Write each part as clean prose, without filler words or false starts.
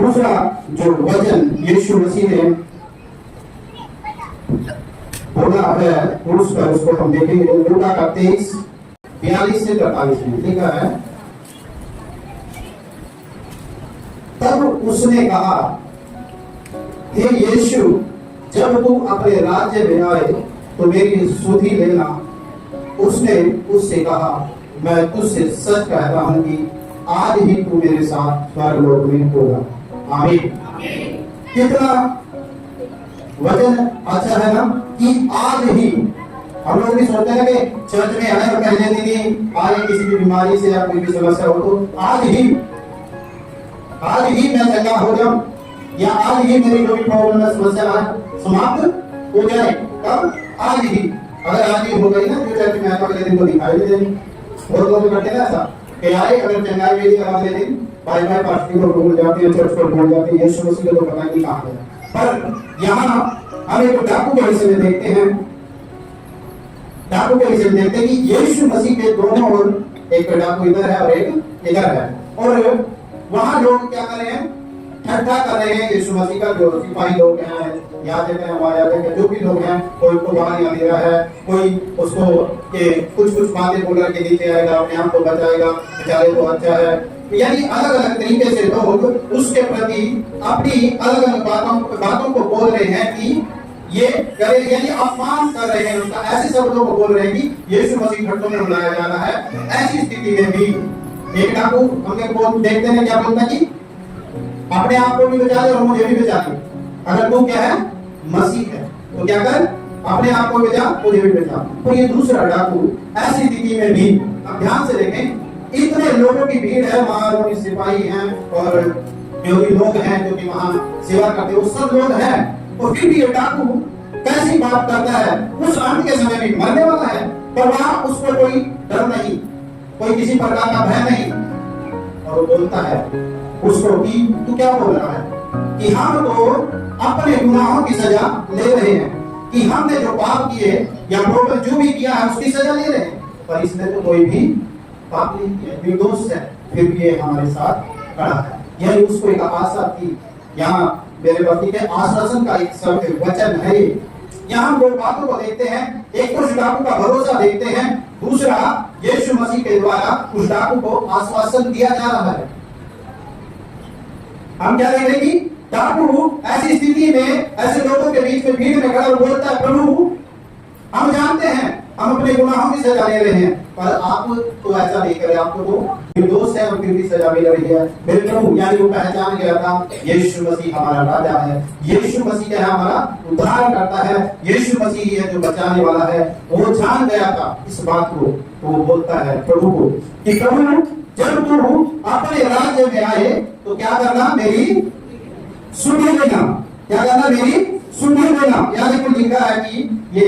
दूसरा जो वचन यीशु मसीह ने बोला है क्रूस पर, उसको हम देखेंगे लूका का 23:42 से 43 में लिखा है, तब उसने कहा, हे यीशु, जब तू अपने राज्य में आए तो मेरी सुधि लेना। उसने उससे कहा, मैं तुझसे सच कहता हूं कि आज ही तू मेरे साथ स्वर्गलोक में होगा। आमीन। कितना वचन अच्छा है ना कि आज ही। हम लोग भी सोचते हैं कि चर्च में आए और पहले दिन ही आए, किसी भी बीमारी से या कोई भी समस्या हो तो आज ही मैं चंगा हो जाऊं, या आज ही मेरी जो भी प्रॉब्लम समस्या है समाप्त हो जाए। कब? आज ही। अगर आज ही हो गई ना तो चर्च में आए अगले दिन को दिखाई नहीं देनी। बहुत लोग करते हैं ऐसा कि आए, अगर चंगाई मिली अगले दिन बाय पास्टर को भूल जाते हैं, चर्च को भूल जाते हैं, यीशु मसीह को पता नहीं कहां है। पर यहाँ हम एक डाकू के विषय में देखते हैं, डाकू के विषय में देखते हैं कि यीशु मसीह के दोनों ओर एक डाकू इधर है और एक इधर है, और वहां लोग क्या कर रहे हैं? ठट्ठा कर रहे हैं यीशु मसीह का। जो सिपाही लोग हैं, याजक हैं, महायाजक हैं, जो भी लोग हैं, कोई उसको गालियां दे रहा है, कोई उसको कुछ बातें बोल रहा है कि नीचे आएगा, अपने आप को बचाएगा, बेचारे तो अच्छा है। यानी अलग अलग तरीके से लोग उसके प्रति अपनी अलग अलग बातों को बोल रहे हैं कि ये करे, यानी अपमान कर रहे हैं उसका। ऐसे सब लोग बोल रहे हैं कि यीशु मसीह खट्टों में बुलाया जा रहा है। ऐसी स्थिति में भी एक डाकू हमने बोल देखते हैं क्या बोलता कि अपने आप को भी बचा ले और मुझे भी बचा ले। अगर तू क्या है? मसीह है, तो क्या कर? अपने आप को बचा, मुझे भी बचा। तो ये दूसरा डाकू ऐसी स्थिति में भी, अब ध्यान से देखें, इतने लोगों की भीड़ है, वहां जो सिपाही हैं और जो भी लोग हैं जो कि वहां सेवा करते हैं, वो सब लोग हैं, और फिर भी ये डाकू कैसी बात करता है। उस अंत के समय भी मरने वाला है, पर वहां उसको कोई डर नहीं, कोई किसी प्रकार का भय नहीं, और वो बोलता है उसको कि तू क्या बोल रहा है कि हम तो अपने गुनाहों की सजा ले रहे हैं, कि हमने जो पाप किए या जो भी किया है उसकी सजा ले रहे हैं, पर इसने तो कोई भी पाप नहीं किया, निर्दोष है, फिर भी ये हमारे साथ खड़ा है। यही उसको एक आशा थी। यहाँ मेरे पति के आश्वासन का एक शब्द वचन है। यहाँ हम दो बातों को देखते हैं, एक तो डाकू का भरोसा देखते हैं, दूसरा यीशु मसीह के द्वारा उस डाकू को आश्वासन दिया जा रहा है। हम क्या देख रहे हैं कि डाकू ऐसी स्थिति में ऐसे लोगों के बीच में भीड़ में खड़ा बोलता है, प्रभु हम जानते हैं हम अपने गुनाहों की सजा ले रहे हैं, पर आप तो ऐसा नहीं करे, आपको तो निर्दोष है और फिर भी सजा मिल रही है। मेरे प्रभु, यानी वो पहचान गया था यीशु मसीह हमारा राजा है, यीशु मसीह क्या है? हमारा उद्धार करता है, यीशु मसीह है जो बचाने वाला है। वो जान गया था इस बात को, तो वो बोलता है प्रभु को कि प्रभु, जब तू अपने राज्य में आए तो क्या करना? मेरी सुधि लेना। क्या करना? मेरी सुधि लेना। यानी को लिखा है कि ये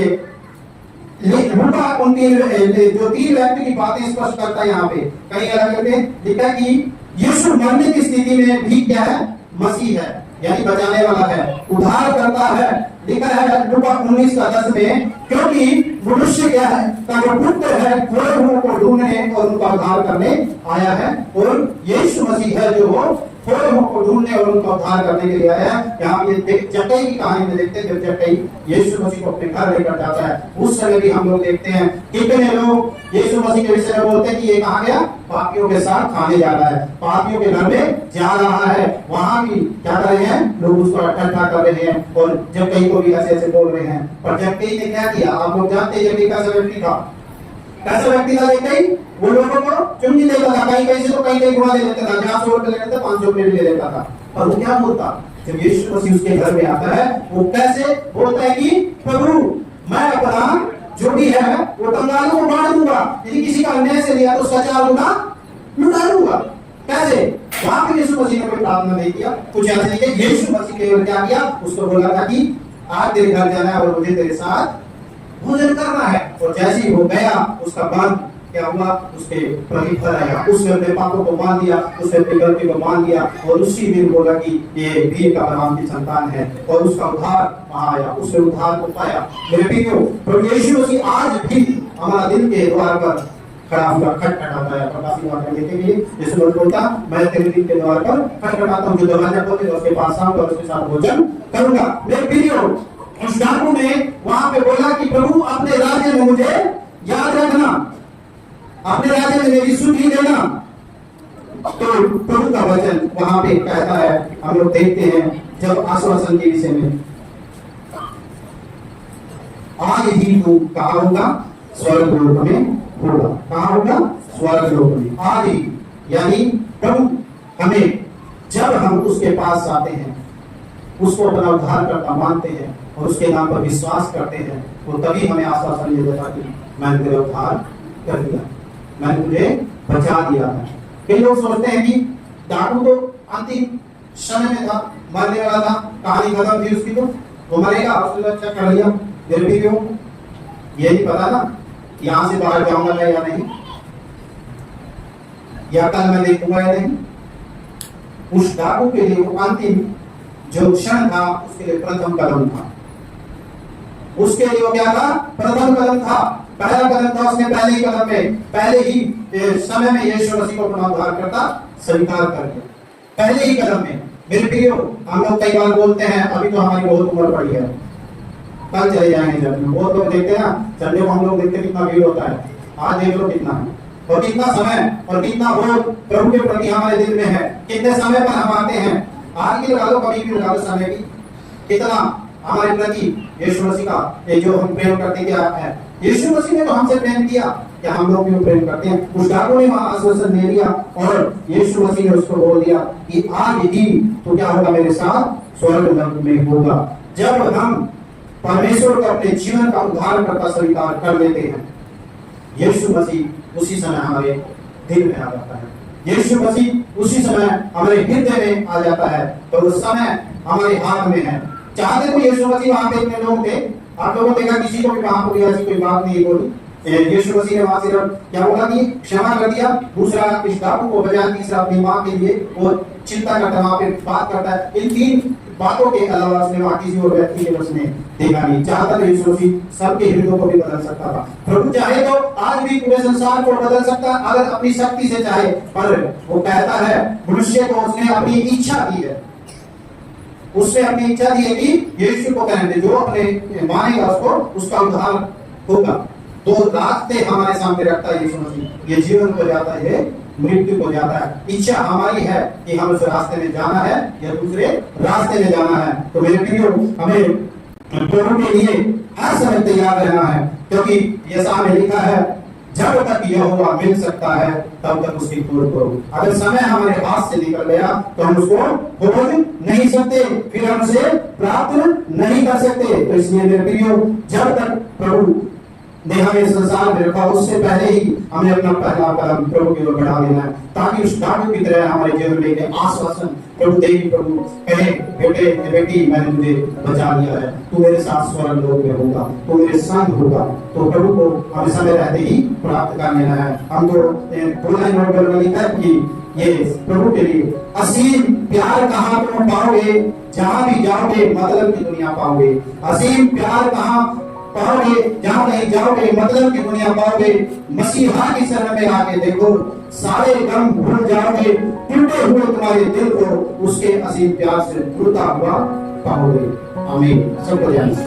जो 3 व्यक्ति की बातें स्पष्ट करता है। यहाँ पे कहीं अलग लिखा कि यीशु मरने की स्थिति में भी क्या है? मसीह है, यानी बचाने वाला है, उद्धार करता है। लिखा है लूका 19:10 में, क्योंकि मनुष्य क्या है? का जो पुत्र है खोए हुओं को ढूंढने और उनका उद्धार करने आया है, और यीशु मसीह है जो खोए हुओं को ढूंढने और उनका उद्धार करने के लिए आया है। यहाँ ये जक्कई की कहानी में देखते हैं, जब जक्कई यीशु मसीह को अपने घर लेकर जाता है, उस समय भी हम लोग देखते हैं कितने लोग यीशु मसीह के विषय में बोलते हैं कि ये कहाँ गया? पापियों के साथ खाने जा रहा है, पापियों के घर में जा रहा है। वहां भी क्या कर रहे हैं? लोग उसको इकट्ठा कर रहे हैं और जक्कई को भी ऐसे बोल रहे हैं। पर जक्कई ने क्या किया? आप लोग जानते हैं जक्कई कैसा व्यक्ति था? कैसा व्यक्ति था जक्कई? वो लोगों को चुंगी लेता था, कहीं से तो कहीं घुमा ले लेता था, 400 रुपए ले लेता, 500 रुपए ले लेता था। और वो क्या बोलता? जब यीशु मसीह उसके घर में आता है, वो कैसे बोलता है कि प्रभु, मैं अपना जो भी है वो कंगालों को बांट दूंगा, यदि किसी का अन्याय से लिया तो उसका 4 गुना लुटा दूंगा। कैसे? वहां पे यीशु मसीह ने कोई प्रार्थना नहीं किया, कुछ ऐसे नहीं किया। यीशु मसीह केवल क्या किया? उसको बोला था कि आज तेरे घर जाना है और मुझे तेरे साथ भोजन करना है। और जैसे ही वो गया, उसका मन क्या हुआ? उसके प्रति फल आया, उसने अपने पापों को मान दिया, उसने अपनी गलती को मान दिया, और उसी दिन बोला कि ये वीर का अब्राहम की संतान है, और उसका उद्धार वहां आया, उसने उद्धार को पाया। मेरे प्रियो, प्रभु यीशु मसीह आज भी हमारा दिल के द्वार पर खड़ा हुआ खटखटाता है, प्रकाशित वाक्य देखे कि यीशु मसीह बोलता मैं तेरे दिल के द्वार पर खटखटाता हूँ, जो दरवाजा खोले उसके पास आऊंगा और उसके साथ भोजन करूंगा। मेरे प्रियो, उस डाकू ने वहां पे बोला कि प्रभु अपने राज्य में मुझे याद रखना, अपने राज्य में मेरी सुधि देना। तो प्रभु का वचन वहां पे कहता है, हम लोग देखते हैं जब आश्वासन के विषय में, आज ही तू कहा होगा स्वर्ग लोक में होगा, कहा होगा स्वर्ग लोक में, आज ही। यानी प्रभु हमें जब हम उसके पास आते हैं, उसको अपना उद्धारकर्ता मानते हैं और उसके नाम पर विश्वास करते हैं, तो तभी हमें आश्वासन मिल जाता कि मैंने तेरा उद्धार कर दिया, मैंने तुझे बचा दिया है। कई लोग सोचते हैं कि डाकू तो अंतिम समय में था, मरने वाला था, कहानी खत्म थी उसकी, तो मरेगा, उसने अच्छा कर लिया। फिर भी क्यों, ये नहीं पता ना यहां से बाहर जाऊंगा मैं या नहीं, या कल मैं देखूंगा या नहीं। उस डाकू के लिए वो अंतिम जो क्षण था, उसके लिए प्रथम कदम था, उसके लिए वो क्या था, प्रथम कदम था, पहला कदम था। उसने पहले ही कदम में, पहले ही समय में यीशु मसीह को अपना उद्धारकर्ता स्वीकार कर लिया, पहले ही कदम में। मेरे प्रियो, हम लोग कई बार बोलते हैं अभी तो हमारी बहुत उम्र पड़ी है, कल चले जाएंगे जब, बहुत लोग देखते हैं ना संडे को, हम लोग देखते कितना भीड़ होता है, आज देख लो कितना है, और कितना समय और कितना बोध प्रभु के प्रति हमारे दिल में है, कितने समय पर हम आते हैं। आज की लगा लो, कभी भी लगा लो समय की, कितना हमारे प्रति यीशु मसीह का ये जो हम प्रेम करते क्या है, यीशु मसीह ने तो हमसे प्रेम किया, क्या हम लोग भी प्रेम करते हैं। उस डाकू ने वहां आश्वासन दे दिया और यीशु मसीह ने उसको बोल दिया कि आज ही तो क्या होगा, मेरे साथ स्वर्ग लोक में होगा। जब हम परमेश्वर को अपने जीवन का उद्धारकर्ता स्वीकार कर लेते हैं, यीशु मसीह उसी समय हमारे दिल में आ जाता है, यीशु मसीह उसी समय हमारे हृदय में आ जाता है, तो उस समय हमारे हाथ में है। चाहते तो यीशु मसीह वहां पे इतने लोग थे, आप लोगों ने देखा किसी को भी वहां पर ऐसी कोई बात नहीं बोली, यीशु मसीह ने वहां सिर्फ क्या बोला कि क्षमा कर दिया, दूसरा इस डाकू को बजाय, तीसरा अपनी माँ के लिए वो चिंता करता है, वहां पे बात करता है। इन तीन बातों के अलावा उसने वहां किसी और व्यक्ति के उसने देखा नहीं। चाहता तो यीशु मसीह सबके हृदयों को भी बदल सकता था, प्रभु चाहे तो आज भी पूरे संसार को बदल सकता अगर अपनी शक्ति से चाहे, पर वो कहता है मनुष्य को उसने अपनी इच्छा दी है, उसने अपनी इच्छा दी है कि यीशु को कहने जो अपने मानेगा उसको, उसका उद्धार होगा। तो रास्ते हमारे सामने रखता है यीशु मसीह, ये जीवन को जाता है, मृत्यु को जाता है। इच्छा हमारी है कि हम उस रास्ते में जाना है या दूसरे रास्ते में जाना है। तो मेरे प्रियो, हमें प्रभु के लिए हर समय तैयार रहना है, क्योंकि यशायाह में लिखा है जब तक यहोवा मिल सकता है तब तक उसकी खोज करो। अगर समय हमारे हाथ से निकल गया तो हम उसको खोज नहीं सकते, फिर हम उसे प्राप्त नहीं कर सकते। तो इसलिए मेरे प्रियो, जब तक प्रभु ने हमें संसार में रखा, उससे पहले ही हमें अपना पहला कदम प्रभु की ओर बढ़ा लेना है, ताकि उस डाकू की तरह हमारे जीवन में एक आश्वासन प्रभु देगी, प्रभु कहे बेटे बेटी मैंने तुझे बचा लिया है, तू मेरे साथ स्वर्ग लोक में होगा, तू मेरे संग होगा। तो प्रभु को हमें समय रहते ही प्राप्त कर लेना है। हम तो में लिखा है कि ये प्रभु के लिए असीम प्यार कहाँ तुम पाओगे, जहाँ भी जाओगे मतलब की दुनिया पाओगे। असीम प्यार कहाँ पाओगे, जहाँ कहीं जाओगे मतलब की दुनिया पाओगे। मसीहा की शरण में आके देखो, सारे गम भूल जाओगे, टूटे हुए तुम्हारे दिल को उसके असीम प्यार से भूलता हुआ पाओगे। आमीन। सबको ध्यान से